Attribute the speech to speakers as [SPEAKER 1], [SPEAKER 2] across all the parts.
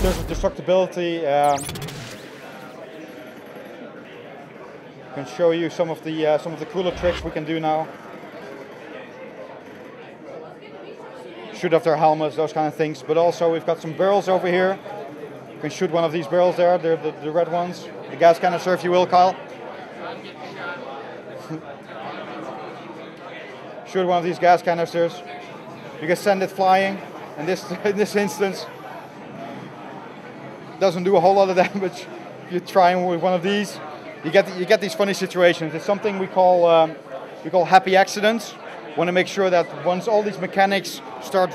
[SPEAKER 1] terms of destructibility, I can show you some of the cooler tricks we can do now. Shoot off their helmets, those kind of things. But also we've got some barrels over here. You can shoot one of these barrels there, the red ones. The gas canister, if you will, Kyle. Shoot one of these gas canisters. You can send it flying. And in this instance, doesn't do a whole lot of damage. If you're trying with one of these, you get these funny situations. It's something we call happy accidents. Want to make sure that once all these mechanics start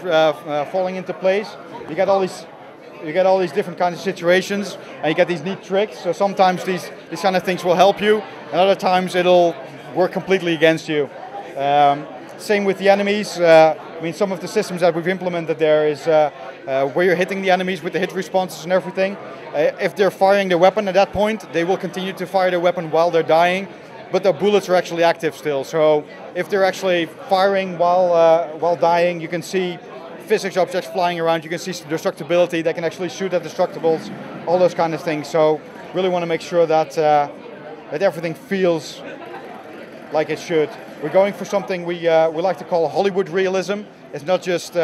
[SPEAKER 1] falling into place, you get all these different kinds of situations, and you get these neat tricks. So sometimes these kind of things will help you, and other times it'll work completely against you. Same with the enemies. I mean, some of the systems that we've implemented there is where you're hitting the enemies with the hit responses and everything. If they're firing their weapon at that point, they will continue to fire their weapon while they're dying, but their bullets are actually active still. So if they're actually firing while dying, you can see physics objects flying around, you can see destructibility, they can actually shoot at destructibles, all those kind of things. So really want to make sure that everything feels like it should. We're going for something we like to call Hollywood realism. It's not just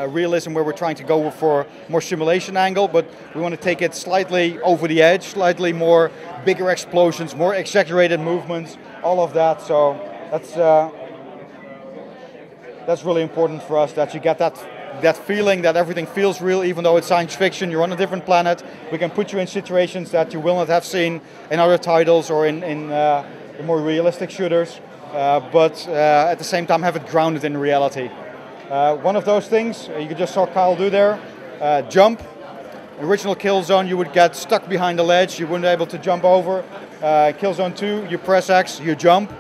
[SPEAKER 1] realism where we're trying to go for more simulation angle, but we want to take it slightly over the edge, slightly more bigger explosions, more exaggerated movements, all of that. So that's really important for us, that you get that feeling that everything feels real, even though it's science fiction. You're on a different planet. We can put you in situations that you will not have seen in other titles or in more realistic shooters, but at the same time have it grounded in reality. One of those things you just saw Kyle do there, jump. Original Killzone, you would get stuck behind a ledge, you wouldn't be able to jump over. Killzone 2, you press X, you jump.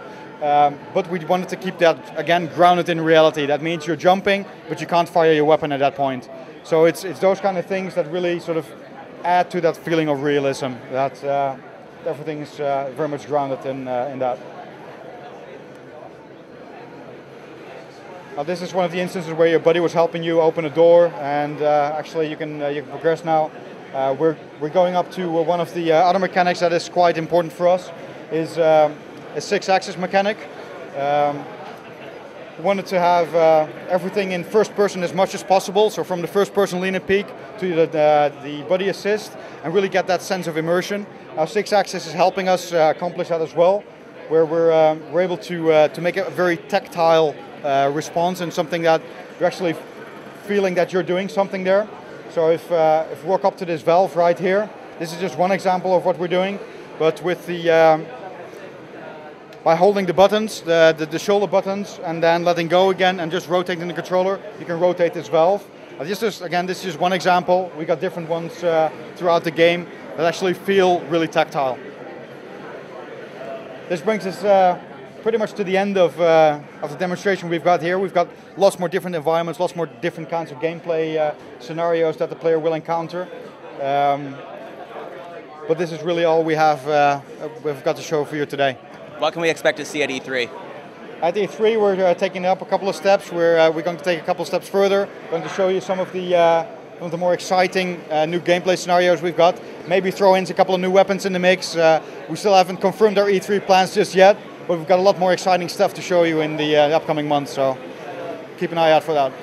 [SPEAKER 1] But we wanted to keep that, again, grounded in reality. That means you're jumping, but you can't fire your weapon at that point. So it's those kind of things that really sort of add to that feeling of realism, that everything is very much grounded in that. This is one of the instances where your buddy was helping you open a door, and actually you can progress now. We're going up to one of the other mechanics that is quite important for us, is a 6-axis mechanic. We wanted to have everything in first person as much as possible, so from the first person lean and peek to the buddy assist, and really get that sense of immersion. Our 6-axis is helping us accomplish that as well, where we're able to make a very tactile response, and something that you're actually feeling that you're doing something there. So if we walk up to this valve right here, this is just one example of what we're doing, but with the by holding the buttons, the shoulder buttons, and then letting go again and just rotating the controller, you can rotate this valve. This is just one example. We got different ones throughout the game that actually feel really tactile. This brings us pretty much to the end of the demonstration we've got here. We've got lots more different environments, lots more different kinds of gameplay scenarios that the player will encounter. But this is really all we've got to show for you today.
[SPEAKER 2] What can we expect to see at E3?
[SPEAKER 1] At E3, we're taking up a couple of steps. We're going to take a couple of steps further. We're going to show you some of the more exciting new gameplay scenarios we've got. Maybe throw in a couple of new weapons in the mix. We still haven't confirmed our E3 plans just yet, but we've got a lot more exciting stuff to show you in the upcoming months, so keep an eye out for that.